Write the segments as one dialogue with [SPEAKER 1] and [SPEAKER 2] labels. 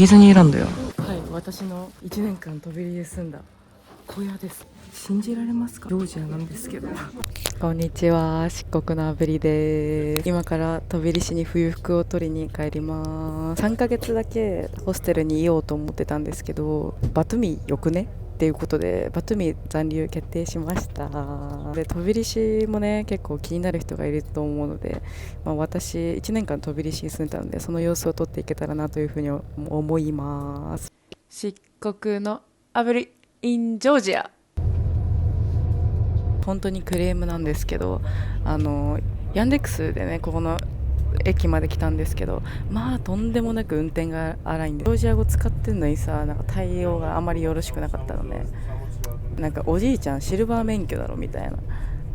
[SPEAKER 1] ディズニーランドよ。はい、私の1年間飛び入りで住んだ小屋です。信じられますか？ジョージアなんですけど。こんにちは、漆黒のあぶりです。今から飛び入り市に冬服を取りに帰ります。3ヶ月だけホステルにいようと思ってたんですけど、バトミよくねっていうことでバトミ残留決定しました。で、飛び入り市もね結構気になる人がいると思うので、私1年間飛び入り市に住んでたので、その様子を撮っていけたらなというふうに思います。漆黒のあぶり in ジョージア。本当にクレームなんですけど、ヤンデックスでねここの駅まで来たんですけど、とんでもなく運転が荒いんで、ジョージア語使ってんのにさ、なんか対応があまりよろしくなかったので、なんかおじいちゃんシルバー免許だろみたいな、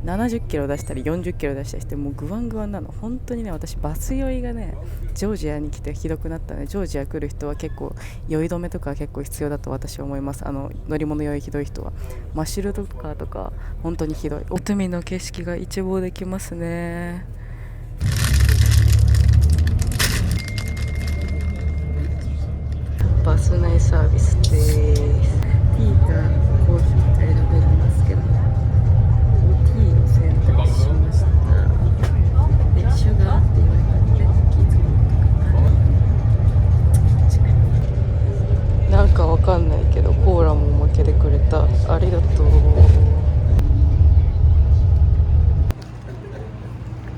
[SPEAKER 1] 70キロ出したり40キロ出したりして、もうグワングワンなの。本当にね、私バス酔いがねジョージアに来てひどくなったね。ジョージア来る人は結構酔い止めとか結構必要だと私は思います。乗り物酔いひどい人は。マッシュルドカーとか本当にひどい。おトミの景色が一望できますね。バス内サービスです。ティーかコーヒーか選べるんですけど、ティーを選択しました。で、シュガーって言われたので、気づくなんかわかんないけど、コーラもおまけでくれた。ありがとう。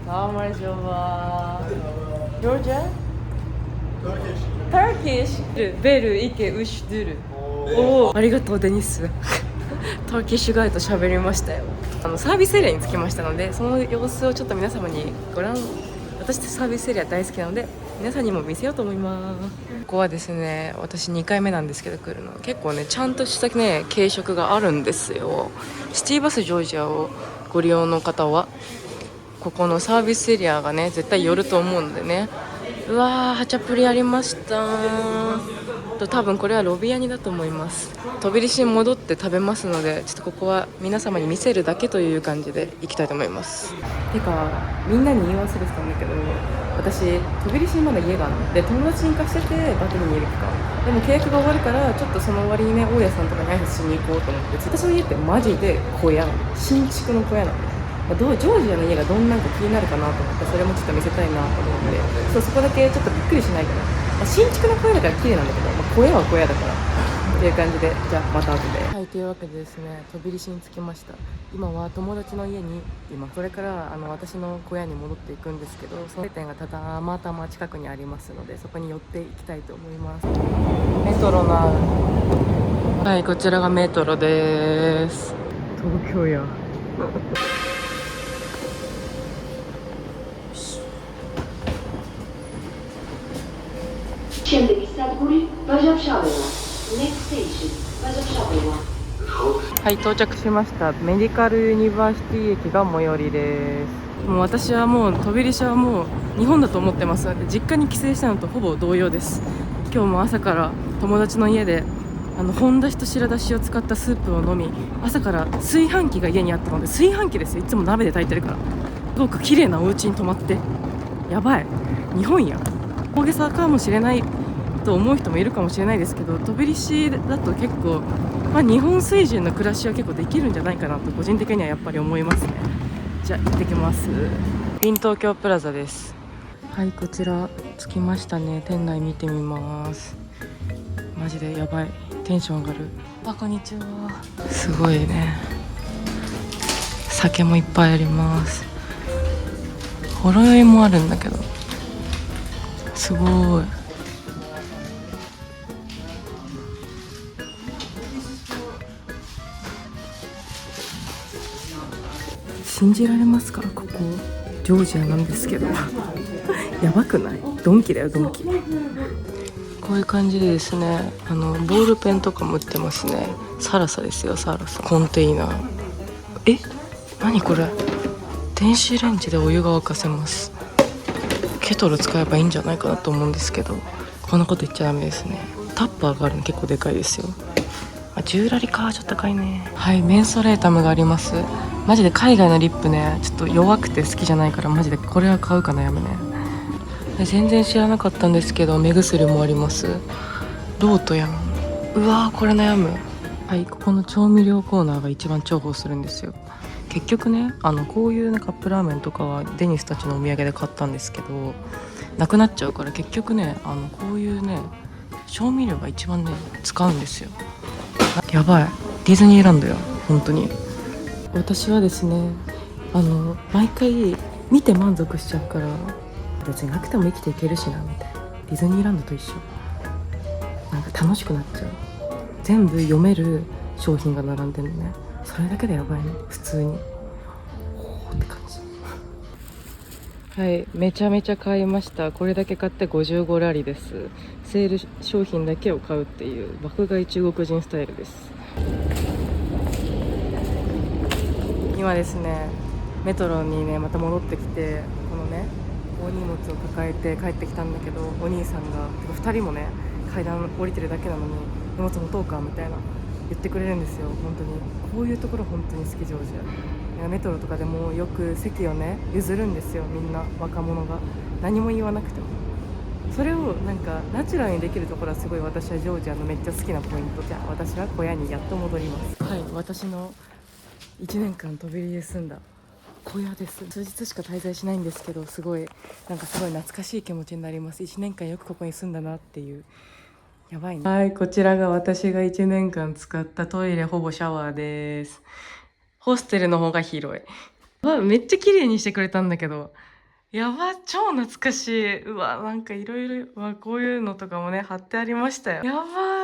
[SPEAKER 1] How much of Georgia? Turkish ベルイケウシドゥル。おお、ありがとうデニス。トルキッシュガイと喋りましたよ。サービスエリアに着きましたので、その様子をちょっと皆様に私サービスエリア大好きなので皆さんにも見せようと思います。ここはですね、私2回目なんですけど来るの、結構ねちゃんとしたね軽食があるんですよ。シティバスジョージアをご利用の方はここのサービスエリアがね絶対寄ると思うのでね。うわー、ハチャプリありました多分これはロビアニだと思います。飛び入り市に戻って食べますので、ちょっとここは皆様に見せるだけという感じで行きたいと思います。てかみんなに言い忘れてたんだけど、私飛び入り市にまだ家があるので、友達に貸しててバトルにいる期間でも契約が終わるから、ちょっとその終わりにね大家さんとかに挨拶しに行こうと思って、私の家ってマジで小屋なの、新築の小屋なの。ジョージアの家がどんなんか気になるかなと思って、それもちょっと見せたいなと思って、そこだけちょっとびっくりしないかな。新築の小屋だから綺麗なんだけど、小屋は小屋だからっていう感じで、じゃあまた後で。はい、というわけでですね、飛び入り市に着きました。今は友達の家にいます。これから私の小屋に戻っていくんですけど、その店がたまたま近くにありますので、そこに寄っていきたいと思います。メトロのはい、こちらがメトロです。東京や。はい、到着しました。メディカルユニバーシティ駅が最寄りです。もう私はもう飛び入り車はもう日本だと思ってますので、実家に帰省したのとほぼ同様です。今日も朝から友達の家で本だしと白だしを使ったスープを飲み、朝から炊飯器が家にあったので、炊飯器ですよ、いつも鍋で炊いてるから。すごく綺麗なお家に泊まって、やばい、日本や大げさかもしれないと思う人もいるかもしれないですけど、飛び入り市だと結構、日本水準の暮らしは結構できるんじゃないかなと個人的にはやっぱり思いますね。じゃあ行ってきます。イン東京プラザです。はい、こちら着きましたね。店内見てみます。マジでやばい、テンション上がる。こんにちは。すごいね、酒もいっぱいあります。ほろ酔いもあるんだけど、すごい。信じられますか？ここジョージアなんですけどやばくない？ドンキだよ、ドンキ。こういう感じでですね、ボールペンとかも売ってますね。サラサですよ、サラサ。コンテイナー。何これ、電子レンジでお湯が沸かせます。ケトル使えばいいんじゃないかなと思うんですけど、こんなこと言っちゃダメですね。タッパーがあるの結構でかいですよ。ジューラリか、ちょっと高いね。はい、メンソレータムがあります。マジで海外のリップね、ちょっと弱くて好きじゃないから、マジでこれは買うか悩むね。全然知らなかったんですけど、目薬もあります。ロートやん。うわーこれ悩む。はい、ここの調味料コーナーが一番重宝するんですよ。結局ね、こういうねカップラーメンとかはデニスたちのお土産で買ったんですけど、なくなっちゃうから結局ね、こういうね調味料が一番ね使うんですよ。やばい、ディズニーランドや本当に。私はですね、毎回見て満足しちゃうから、別になくても生きていけるしなみたいな。ディズニーランドと一緒。なんか楽しくなっちゃう。全部読める商品が並んでるのね。それだけでやばいね、普通に。ほーって感じ。はい、めちゃめちゃ買いました。これだけ買って55ラリです。セール商品だけを買うっていう爆買い中国人スタイルです。今ですね、メトロにねまた戻ってきて、このね大荷物を抱えて帰ってきたんだけど、お兄さんが2人もね階段降りてるだけなのに荷物持とうかみたいな言ってくれるんですよ。本当にこういうところ本当に好き、ジョージア。メトロとかでもよく席をね譲るんですよ、みんな若者が。何も言わなくてもそれをなんかナチュラルにできるところはすごい私はジョージアのめっちゃ好きなポイント。じゃあ私は小屋にやっと戻ります。はい、私の1年間飛び入りで住んだ小屋です。数日しか滞在しないんですけど、すごいなんかすごい懐かしい気持ちになります。1年間よくここに住んだなっていう。やばいね。はい、こちらが私が1年間使ったトイレほぼシャワーです。ホステルの方が広い。めっちゃ綺麗にしてくれたんだけど、やば、超懐かしい。うわ、なんかいろいろ、こういうのとかもね、貼ってありましたよ。やば、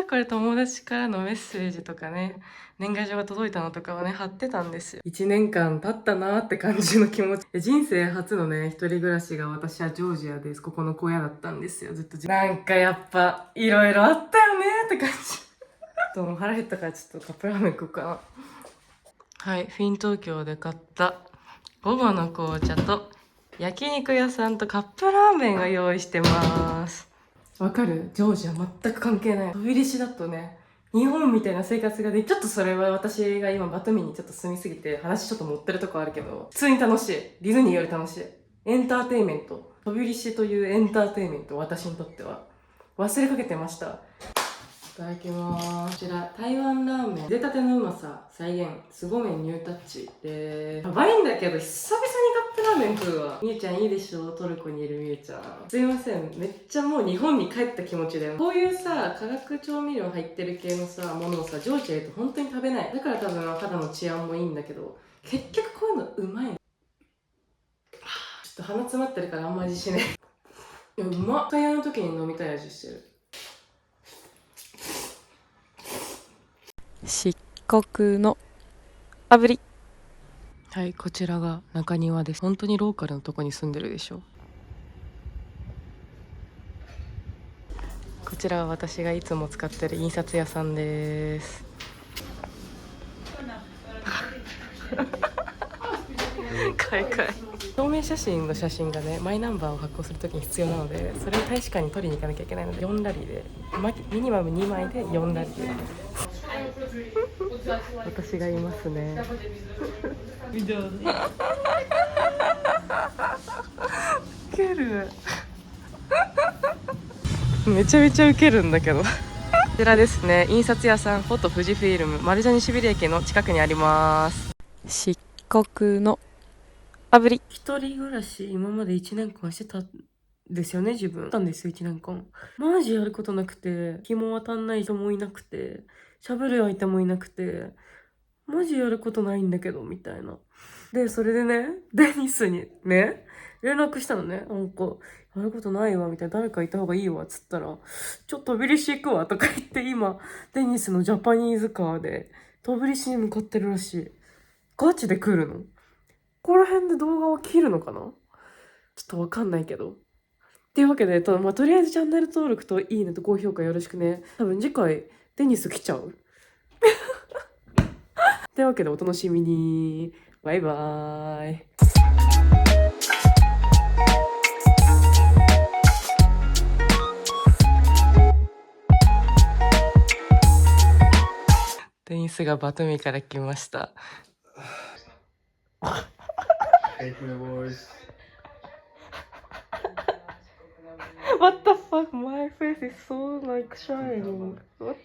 [SPEAKER 1] これ友達からのメッセージとかね、年賀状が届いたのとかはね、貼ってたんですよ。1年間経ったなーって感じの気持ち。人生初のね、一人暮らしが私はジョージアです。ここの小屋だったんですよ、ずっと。なんかやっぱ、いろいろあったよねーって感じ。腹減ったからちょっとカップラーメン食おうかな。はい、フィン東京で買った午後の紅茶と焼肉屋さんとカップラーメンを用意してます。わかる？ジョージア全く関係ない。飛び出しだとね、日本みたいな生活がで、ちょっとそれは私が今バトミンにちょっと住みすぎて話ちょっと持ってるとこあるけど、普通に楽しい。ディズニーより楽しい。エンターテインメント。飛び出しというエンターテインメント、私にとっては。忘れかけてました。いただきます。こちら台湾ラーメン出たてのうまさ再現すご麺ニュータッチで、やばいんだけど久々にカップラーメン食うわ。みゆちゃんいいでしょ、トルコにいるみゆちゃん。すいません、めっちゃもう日本に帰った気持ちだよ。こういうさ化学調味料入ってる系のさものをさジョージア行って本当に食べない。だから多分肌の治安もいいんだけど、結局こういうのうまい。ちょっと鼻詰まってるからあんまりしない。いやうまっ。会話の時に飲みたい味してる。漆黒の炙り。はい、こちらが中庭です。本当にローカルのとこに住んでるでしょ。こちらは私がいつも使ってる印刷屋さんです。買い替え。証明写真の写真がね、マイナンバーを発行するときに必要なので、それを大使館に取りに行かなきゃいけないので、4ラリーで、ミニマム2枚で4ラリーで。私がいますね。ウケる。めちゃめちゃウケるんだけど。こちらですね、印刷屋さんフォト富士フィルム丸ジャニシビリ駅の近くにあります。漆黒の炙り。一人暮らし今まで1年間してたんですよね。自分たんですよ、1年間。マジやることなくて、日も当たんない人もいなくて、喋る相手もいなくて、マジやることないんだけどみたいな。でそれでね、デニスにね連絡したのね。なんかやることないわみたいな、誰かいた方がいいわっつったら、ちょっと飛び出し行くわとか言って、今デニスのジャパニーズカーで飛び出しに向かってるらしい。ガチで来るの？ここら辺で動画を切るのかな、ちょっとわかんないけど。っていうわけで、とりあえずチャンネル登録といいねと高評価よろしくね。多分次回デニス来ちゃう。というわけでお楽しみに。バイバーイ。デニスがバトミから来ました。What the fuck? My face is so like shining. What?